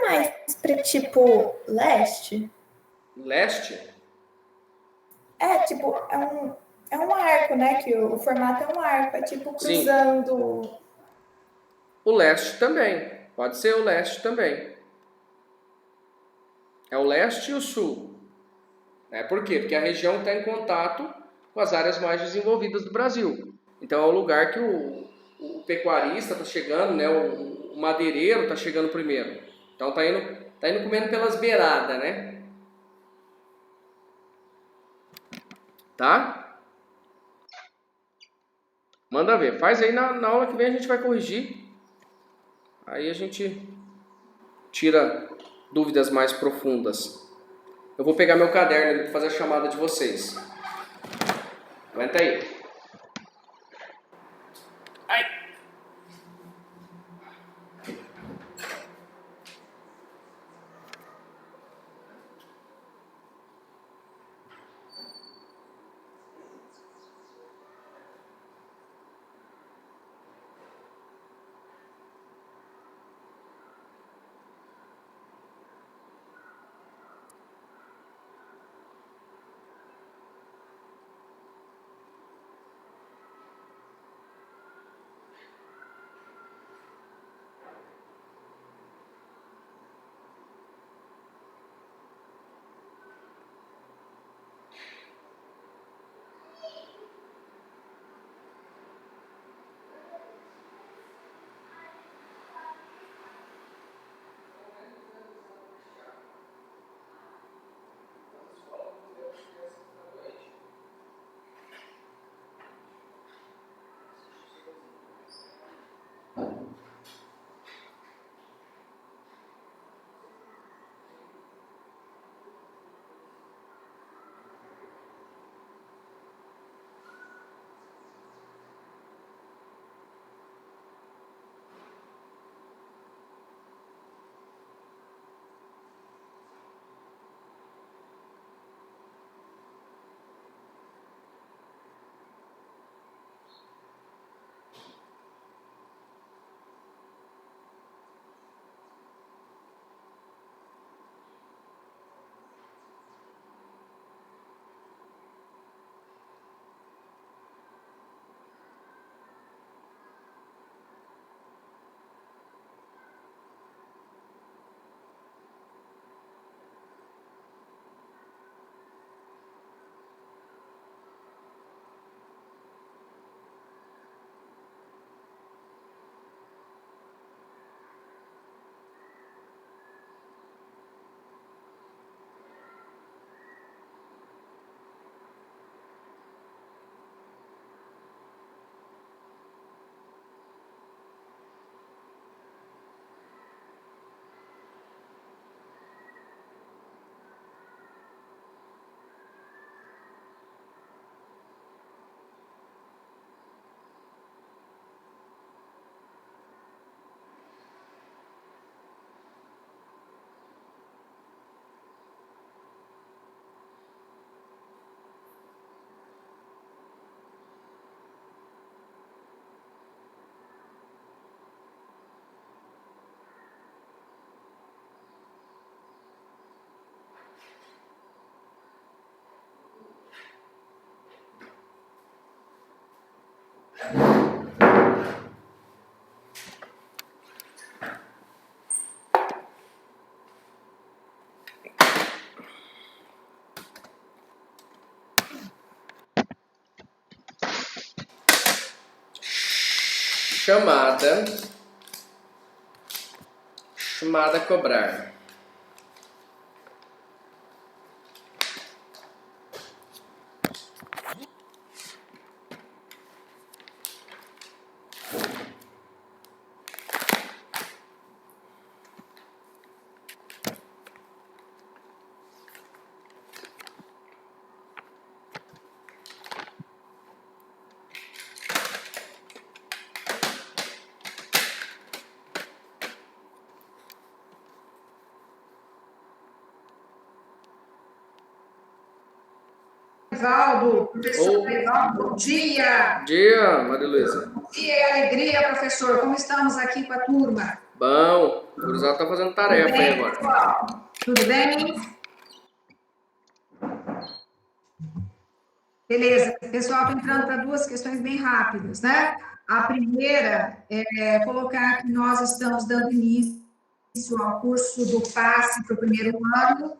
Mais para tipo leste? Leste? É, tipo, é um arco, né? Que o formato é um arco, é tipo cruzando. O leste também. Pode ser o leste também. É o leste e o sul. Por quê? Porque a região está em contato com as áreas mais desenvolvidas do Brasil. Então é o lugar que o pecuarista está chegando, né? O madeireiro está chegando primeiro. Então tá indo comendo pelas beiradas, né? Tá? Manda ver. Faz aí na aula que vem a gente vai corrigir. Aí a gente tira dúvidas mais profundas. Eu vou pegar meu caderno para fazer a chamada de vocês. Aguenta aí. Chamada a cobrar. Evaldo, professor Evaldo, bom dia. Bom dia, Maria Luísa. Bom dia e alegria, professor. Como estamos aqui com a turma? Bom, o Gurizada tá fazendo tarefa aí agora. Pessoal? Tudo bem? Beleza. Pessoal, estou entrando para duas questões bem rápidas, né? A primeira é colocar que nós estamos dando início início ao curso do PASSE para o primeiro ano.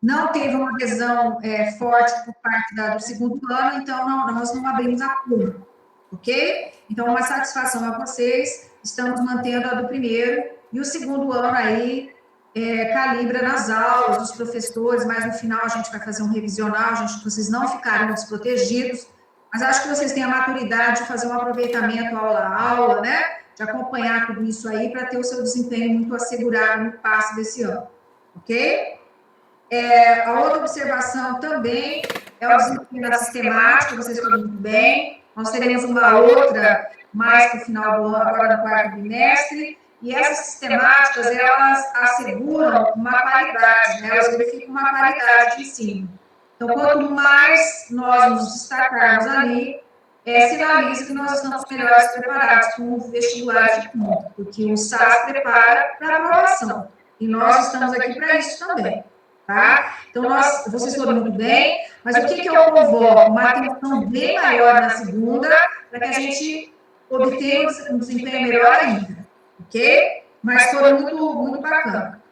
Não teve uma adesão forte por parte do segundo ano, então nós não abrimos a turma, ok? Então, uma satisfação a vocês, estamos mantendo a do primeiro, e o segundo ano aí calibra nas aulas, os professores, mas no final a gente vai fazer um revisional, vocês não ficarão desprotegidos, mas acho que vocês têm a maturidade de fazer um aproveitamento aula a aula, né? De acompanhar tudo isso aí para ter o seu desempenho muito assegurado no passe desse ano, ok? A outra observação também é o desempenho da sistemática, vocês estão muito bem. Nós teremos uma outra mais para o final do ano, agora no quarto bimestre, e essas sistemáticas, elas asseguram uma qualidade, né? Elas verificam uma qualidade de ensino. Então, quanto mais nós nos destacarmos ali, sinaliza que nós estamos melhores preparados com o vestibular de ponta, porque o SAS prepara para a aprovação, e nós estamos aqui para isso também. Tá? Então, vocês foram muito bem, mas o que eu convoco? Uma atenção bem maior na segunda, para que a gente obtenha um desempenho melhor ainda, ok? Mas foi muito, muito bacana.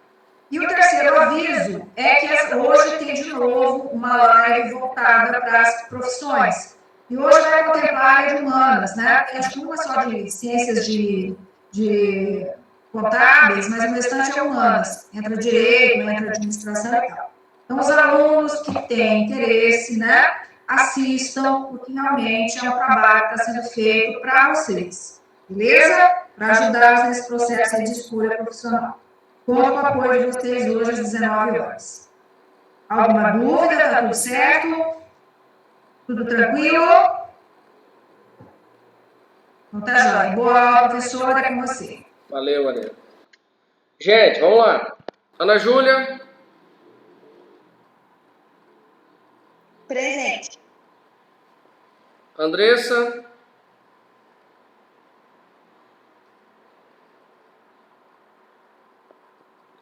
E o terceiro aviso é que hoje tem de novo uma live voltada para as profissões. E hoje vai contemplar a área de humanas, né? Tem acho que uma só de ciências de contábeis, mas o restante é humanas. Entra direito, entra administração e tal. Então, os alunos que têm interesse, né, assistam, porque realmente é um trabalho que está sendo feito para vocês. Beleza? Para ajudá-los nesse processo de escolha profissional. Conto com o apoio de vocês hoje às 19 horas. Alguma dúvida? Está tudo certo? Tudo tranquilo? Então tá jóia. Boa aula, professora, é com você. Valeu, valeu. Gente, vamos lá. Ana Júlia. Presente. Andressa.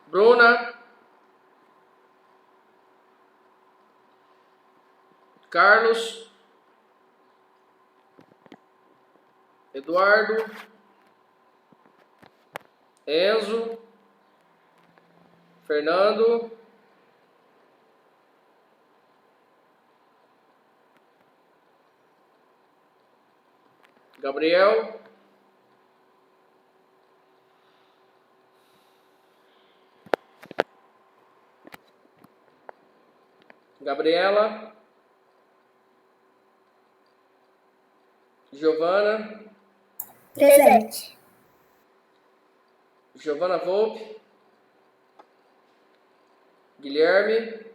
Bruna. Carlos. Eduardo. Enzo. Fernando. Gabriel. Gabriela. Giovana. Presente. Giovana Volpe. Guilherme.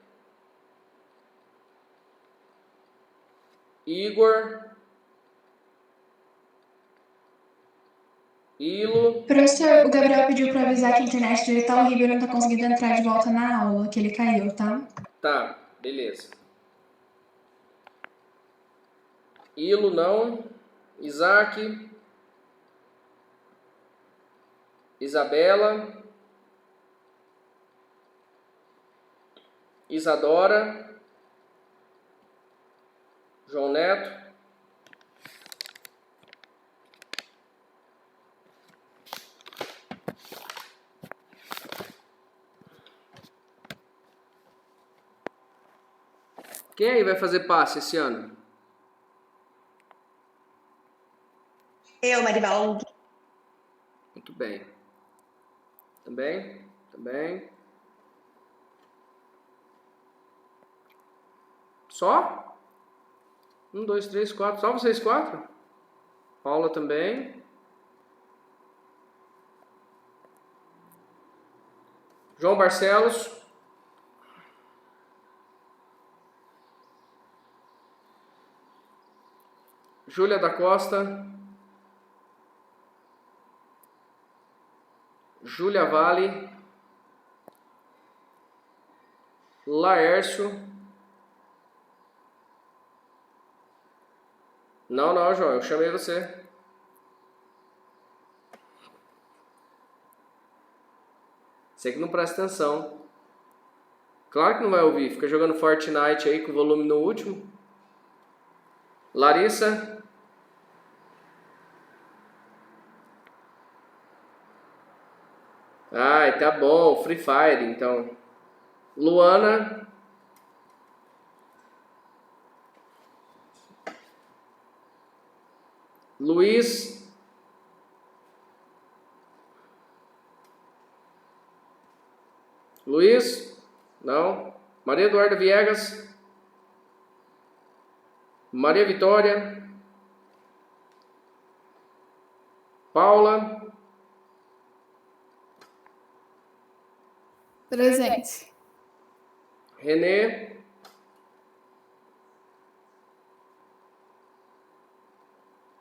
Igor. Ilo. Professor, o Gabriel pediu para avisar que a internet dele tá horrível e não tá conseguindo entrar de volta na aula, que ele caiu, tá? Tá, beleza. Ilo não. Isaac. Isabela. Isadora. João Neto. Quem aí vai fazer passe esse ano? Eu, Marival. Muito bem. Também? Também. Só? 1, 2, 3, 4. Só vocês 4? Paula também. João Barcelos. Júlia da Costa. Júlia Vale. Laércio. Não, João, eu chamei você. Você que não presta atenção. Claro que não vai ouvir. Fica jogando Fortnite aí com o volume no último. Larissa. Ai, tá bom. Free Fire, então. Luana. Luiz. Luiz? Não. Maria Eduarda Viegas? Maria Vitória? Paula? Presente. Renê?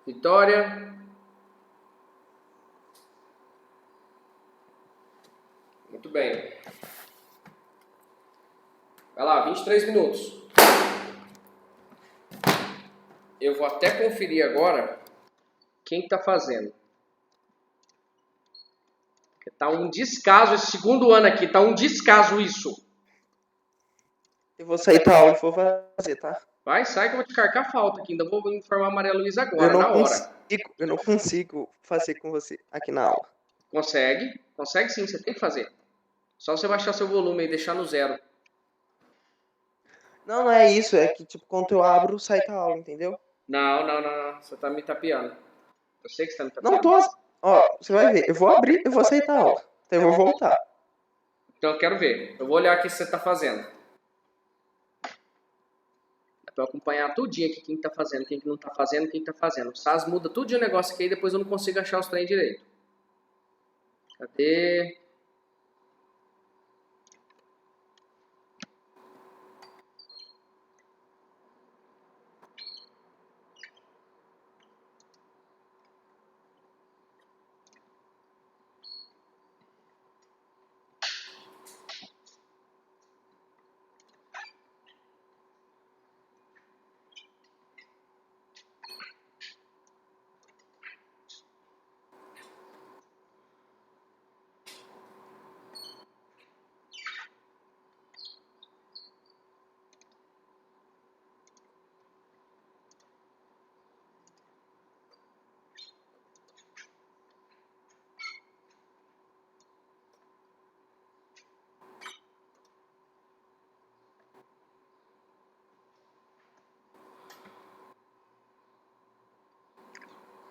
Vitória? Muito bem. Vai lá, 23 minutos. Eu vou até conferir agora quem está fazendo. Porque tá um descaso esse segundo ano aqui, tá um descaso isso. Eu vou sair da aula e vou fazer, tá? Vai, sai que eu vou te carcar falta aqui. Ainda vou informar a Maria Luísa agora, na hora. Eu não consigo fazer com você aqui na aula. Consegue? Consegue sim, você tem que fazer. Só você baixar seu volume e deixar no 0. Não é isso. É que, tipo, quando eu abro, sai da aula, entendeu? Não. Você tá me tapeando. Eu sei que você tá me tapeando. Não tô... Ó, você vai ver. Eu vou abrir, eu vou sair da aula. Então eu vou voltar. Então eu quero ver. Eu vou olhar o que você tá fazendo. Dá pra eu acompanhar tudinho aqui quem tá fazendo, quem que não tá fazendo, quem tá fazendo. O SAS muda tudinho o negócio aqui e depois eu não consigo achar os trem direito. Cadê?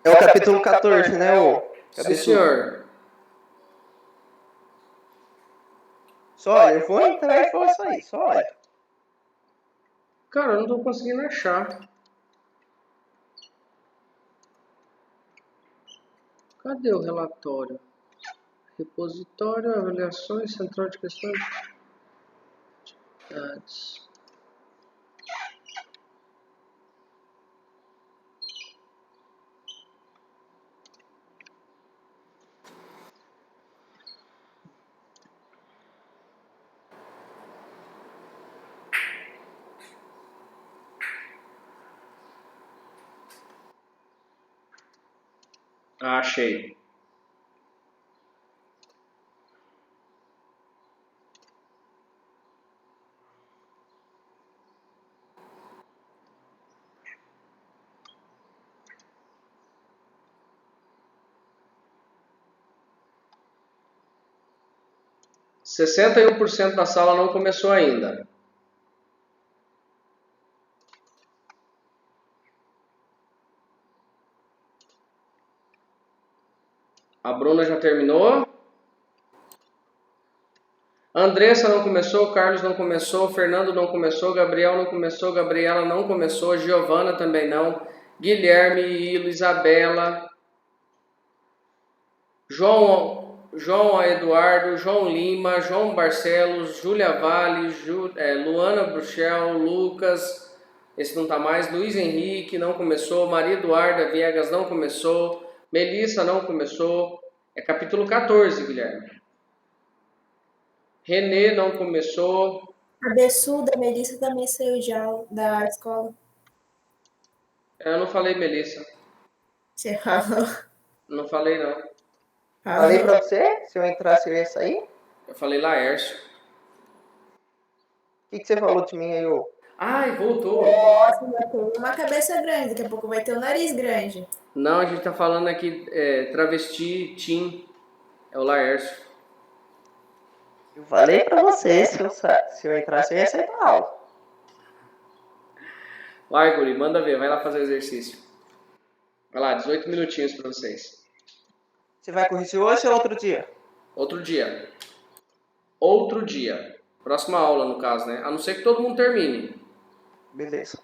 É o capítulo 14, né, ô? Sim, senhor. Só olha, eu vou entrar e vou sair. Só olha. Cara, eu não tô conseguindo achar. Cadê o relatório? Repositório, avaliações, central de questões. Atividades. Ah, achei. – 61% da sala não começou ainda. A Bruna já terminou. Andressa não começou, Carlos não começou, Fernando não começou, Gabriel não começou, Gabriela não começou, Giovana também não, Guilherme, Ilo, Isabela, João Eduardo, João Lima, João Barcelos, Júlia Vale, Luana Bruxel, Lucas, esse não tá mais, Luiz Henrique não começou, Maria Eduarda Viegas não começou, Melissa não começou, é capítulo 14, Guilherme. Renê não começou. A Bessu da Melissa também saiu já da escola. Eu não falei Melissa. Você falou. Não falei não. Falei pra você, se eu entrasse eu ia sair? Eu falei Laércio. O que você falou de mim aí, ô? Ai, voltou. Nossa, vai ter uma cabeça grande, daqui a pouco vai ter um nariz grande. Não, a gente tá falando aqui travesti Tim. É o Laércio. Eu falei pra você, se eu entrasse, eu ia aceitar a aula. Vai, guri, manda ver, vai lá fazer o exercício. Vai lá, 18 minutinhos pra vocês. Você vai corrigir hoje ou outro dia? Outro dia. Outro dia. Próxima aula, no caso, né? A não ser que todo mundo termine. Beleza.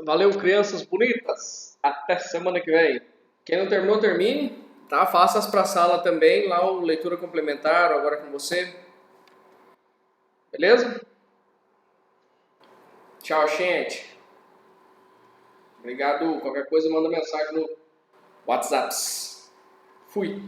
Valeu, crianças bonitas. Até semana que vem. Quem não terminou, termine. Tá? Faça as pra sala também. Lá o leitura complementar, agora com você. Beleza? Tchau, gente. Obrigado. Qualquer coisa, manda mensagem no WhatsApp. Fui.